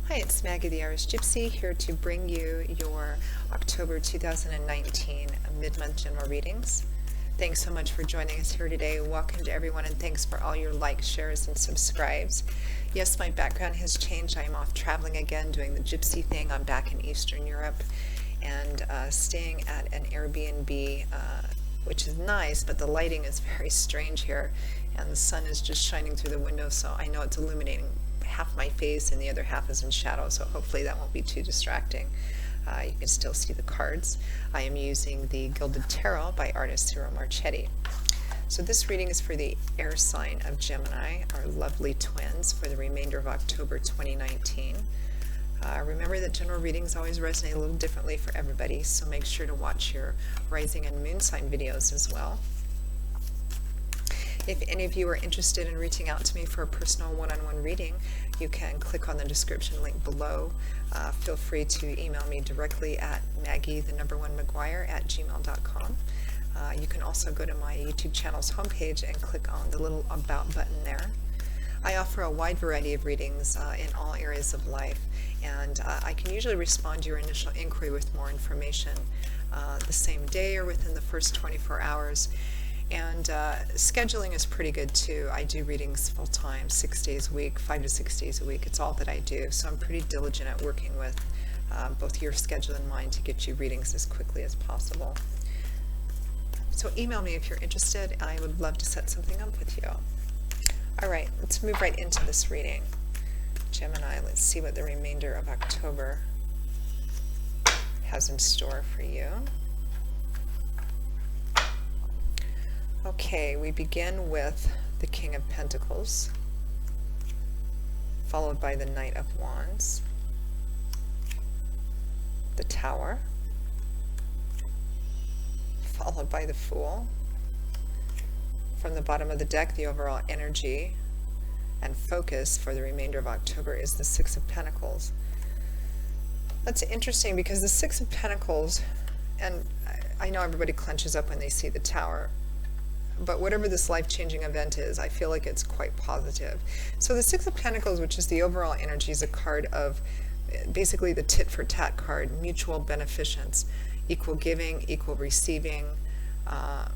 Hi, it's Maggie the Irish Gypsy here to bring you your October 2019 mid-month general readings. Thanks so much for joining us here today. Welcome to everyone, and thanks for all your likes, shares, and subscribes. Yes, my background has changed. I am off traveling again, doing the gypsy thing. I'm back in Eastern Europe and staying at an Airbnb, which is nice, but the lighting is very strange here, and the sun is just shining through the window, so I know it's illuminating half my face and the other half is in shadow, so hopefully that won't be too distracting. You can still see the cards. I am using the Gilded Tarot by artist Ciro Marchetti. So this reading is for the air sign of Gemini, our lovely twins, for the remainder of October 2019. Remember that general readings always resonate a little differently for everybody, so make sure to watch your rising and moon sign videos as well. If any of you are interested in reaching out to me for a personal one-on-one reading, you can click on the description link below. Feel free to email me directly at maggie1maguire@gmail.com. You can also go to my YouTube channel's homepage and click on the little About button there. I offer a wide variety of readings in all areas of life, and I can usually respond to your initial inquiry with more information the same day or within the first 24 hours. And scheduling is pretty good too. I do readings full time, 6 days a week, 5 to 6 days a week. It's all that I do. So I'm pretty diligent at working with both your schedule and mine to get you readings as quickly as possible. So email me if you're interested, and I would love to set something up with you. All right, let's move right into this reading. Gemini, let's see what the remainder of October has in store for you. Okay, we begin with the King of Pentacles, followed by the Knight of Wands, the Tower, followed by the Fool. From the bottom of the deck, the overall energy and focus for the remainder of October is the Six of Pentacles. That's interesting because the Six of Pentacles, and I know everybody clenches up when they see the Tower, but whatever this life-changing event is, I feel like it's quite positive. So the Six of Pentacles, which is the overall energy, is a card of basically the tit-for-tat card, mutual beneficence, equal giving, equal receiving. I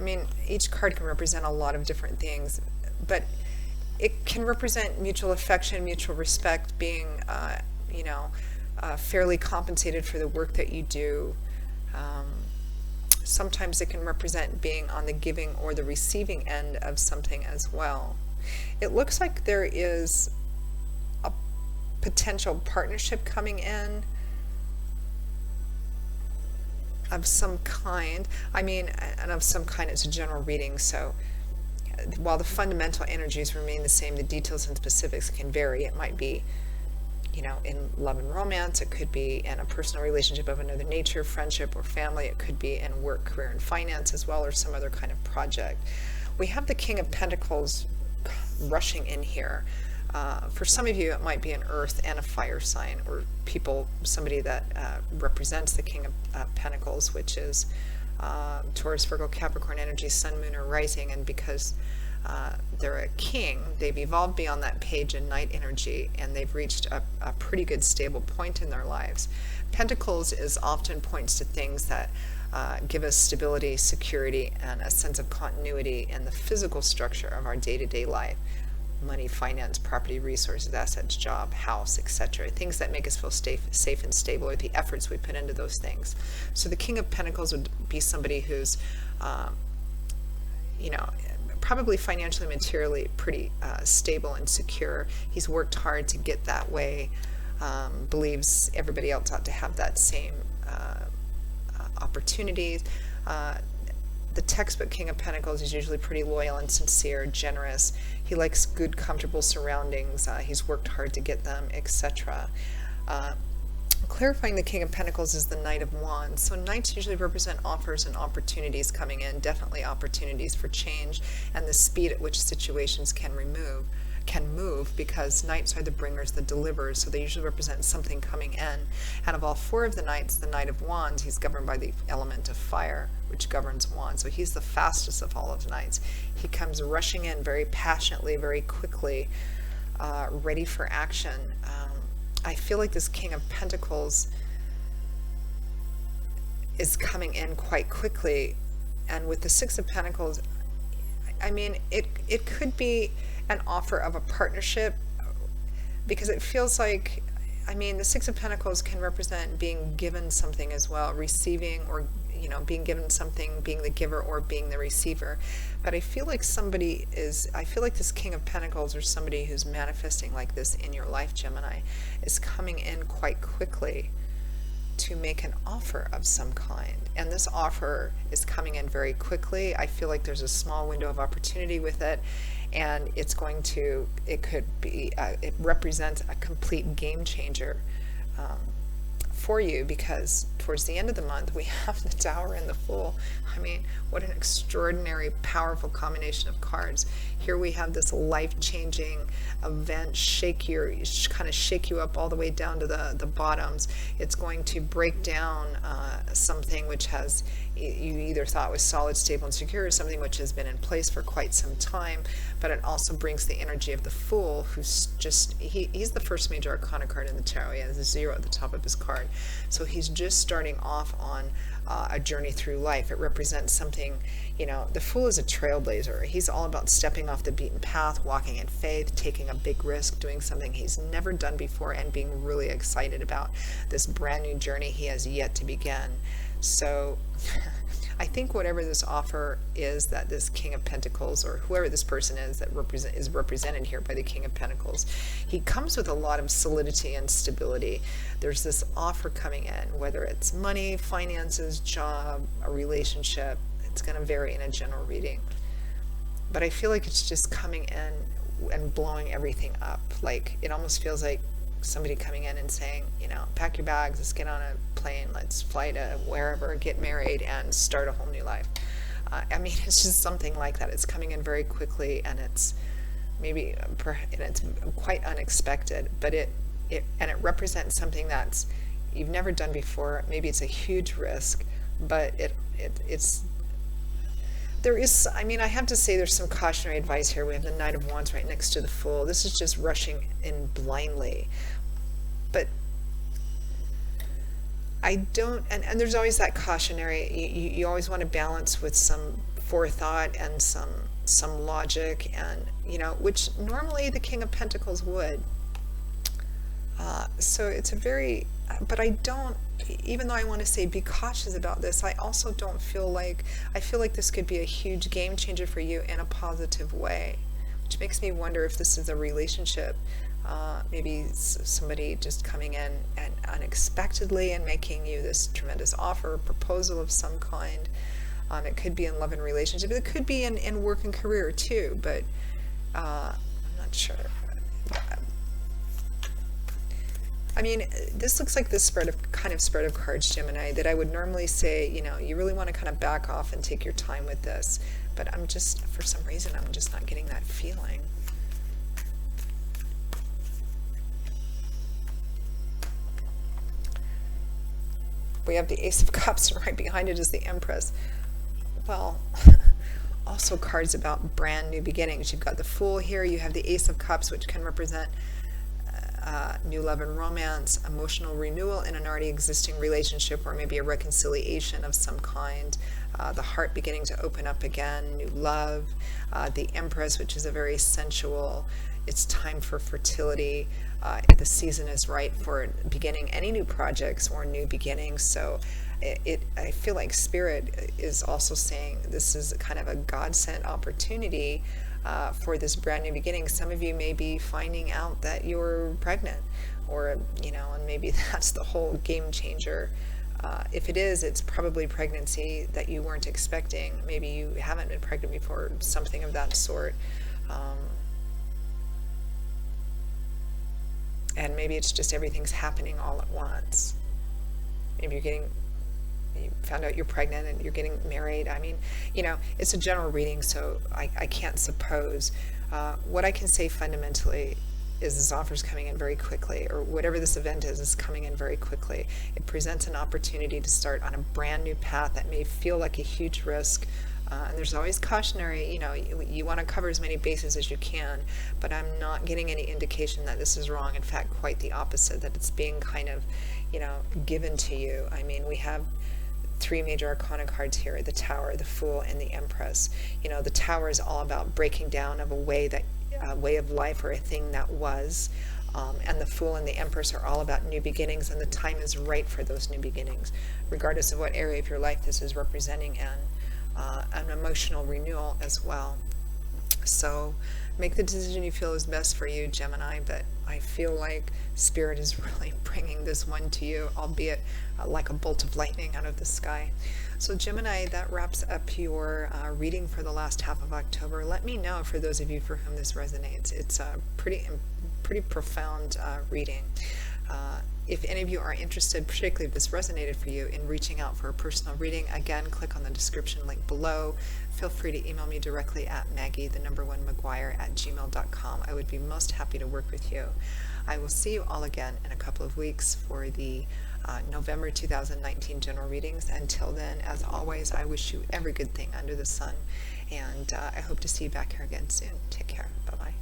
mean, each card can represent a lot of different things, but it can represent mutual affection, mutual respect, being, fairly compensated for the work that you do. Sometimes it can represent being on the giving or the receiving end of something as well. It looks like there is a potential partnership coming in of some kind. I mean, and of some kind, it's a general reading, so while the fundamental energies remain the same, the details and specifics can vary. It might be, in love and romance, it could be in a personal relationship of another nature, friendship or family, it could be in work, career, and finance as well, or some other kind of project. We have the King of Pentacles rushing in here. For some of you, it might be an earth and a fire sign, or somebody that represents the King of Pentacles, which is Taurus, Virgo, Capricorn energy, sun, moon, or rising, and because they're a king, they've evolved beyond that page in night energy, and they've reached a pretty good stable point in their lives. Pentacles often points to things that give us stability, security, and a sense of continuity in the physical structure of our day-to-day life. Money, finance, property, resources, assets, job, house, etc. Things that make us feel safe and stable, or the efforts we put into those things. So the King of Pentacles would be somebody who's probably financially, materially pretty stable and secure. He's worked hard to get that way, believes everybody else ought to have that same opportunities. The textbook King of Pentacles is usually pretty loyal and sincere, generous. He likes good, comfortable surroundings. He's worked hard to get them, etc. Clarifying the King of Pentacles is the Knight of Wands. So knights usually represent offers and opportunities coming in, definitely opportunities for change, and the speed at which situations can move, because knights are the bringers, the deliverers, so they usually represent something coming in. Out of all four of the knights, the Knight of Wands, he's governed by the element of fire, which governs wands. So he's the fastest of all of the knights. He comes rushing in very passionately, very quickly, ready for action. I feel like this King of Pentacles is coming in quite quickly. And with the Six of Pentacles, I mean, it could be an offer of a partnership, because it feels like, I mean, the Six of Pentacles can represent being given something as well, receiving, or, being given something, being the giver or being the receiver. But I feel like I feel like this King of Pentacles, or somebody who's manifesting like this in your life, Gemini, is coming in quite quickly to make an offer of some kind. And this offer is coming in very quickly. I feel like there's a small window of opportunity with it, and it represents a complete game changer for you, because towards the end of the month we have the Tower and the Fool. I mean, what an extraordinary, powerful combination of cards. Here we have this life-changing event, kind of shake you up all the way down to the bottoms. It's going to break down something which you either thought was solid, stable, and secure, or something which has been in place for quite some time. But it also brings the energy of the Fool, who's he's the first major arcana card in the tarot. He has a 0 at the top of his card. So he's just starting off on a journey through life. It represents something, the Fool is a trailblazer. He's all about stepping off the beaten path, walking in faith, taking a big risk, doing something he's never done before, and being really excited about this brand new journey he has yet to begin. So I think whatever this offer is that this King of Pentacles, or whoever this person is that is represented here by the King of Pentacles, he comes with a lot of solidity and stability. There's this offer coming in, whether it's money, finances, job, a relationship. It's going to vary in a general reading. But I feel like it's just coming in and blowing everything up. Like, it almost feels like somebody coming in and saying, pack your bags, let's get on a plane, let's fly to wherever, get married, and start a whole new life. I mean, it's just something like that. It's coming in very quickly, and it's quite unexpected, but it represents something that's you've never done before. Maybe it's a huge risk, but I have to say there's some cautionary advice here. We have the Knight of Wands right next to the Fool. This is just rushing in blindly. But I don't, and there's always that cautionary, you always want to balance with some forethought and some logic, and, which normally the King of Pentacles would. So it's but I don't, even though I want to say be cautious about this, I also don't feel like, I feel like this could be a huge game changer for you in a positive way, which makes me wonder if this is a relationship, maybe somebody just coming in and unexpectedly and making you this tremendous offer, proposal of some kind. It could be in love and relationship. It could be in work and career too, but I'm not sure. I mean, this looks like this spread of cards, Gemini, that I would normally say, you really want to kind of back off and take your time with this. But for some reason, I'm just not getting that feeling. We have the Ace of Cups, and right behind it is the Empress. Well, also cards about brand new beginnings. You've got the Fool here. You have the Ace of Cups, which can represent new love and romance, emotional renewal in an already existing relationship, or maybe a reconciliation of some kind, the heart beginning to open up again, new love, the Empress, which is a very sensual, it's time for fertility, the season is right for beginning any new projects or new beginnings. So I feel like Spirit is also saying this is kind of a God-sent opportunity for this brand new beginning. Some of you may be finding out that you're pregnant, or, and maybe that's the whole game changer. If it is, it's probably pregnancy that you weren't expecting. Maybe you haven't been pregnant before, something of that sort. And maybe it's just everything's happening all at once. Maybe you found out you're pregnant and you're getting married. I mean, it's a general reading, so I can't suppose. What I can say fundamentally is this offer's coming in very quickly, or whatever this event is coming in very quickly. It presents an opportunity to start on a brand new path that may feel like a huge risk, And there's always cautionary, you want to cover as many bases as you can, but I'm not getting any indication that this is wrong. In fact, quite the opposite, that it's being kind of, given to you. I mean, we have three major arcana cards here: the Tower, the Fool, and the Empress. The Tower is all about breaking down of a way of life or a thing that was. And the Fool and the Empress are all about new beginnings, and the time is right for those new beginnings, regardless of what area of your life this is representing, and an emotional renewal as well. So make the decision you feel is best for you, Gemini, but I feel like Spirit is really bringing this one to you, albeit like a bolt of lightning out of the sky. So Gemini, that wraps up your reading for the last half of October. Let me know, for those of you for whom this resonates. It's a pretty profound reading. If any of you are interested, particularly if this resonated for you, in reaching out for a personal reading, again, click on the description link below. Feel free to email me directly at Maggie1McGuire@gmail.com. I would be most happy to work with you. I will see you all again in a couple of weeks for the November 2019 general readings. Until then, as always, I wish you every good thing under the sun, and I hope to see you back here again soon. Take care. Bye-bye.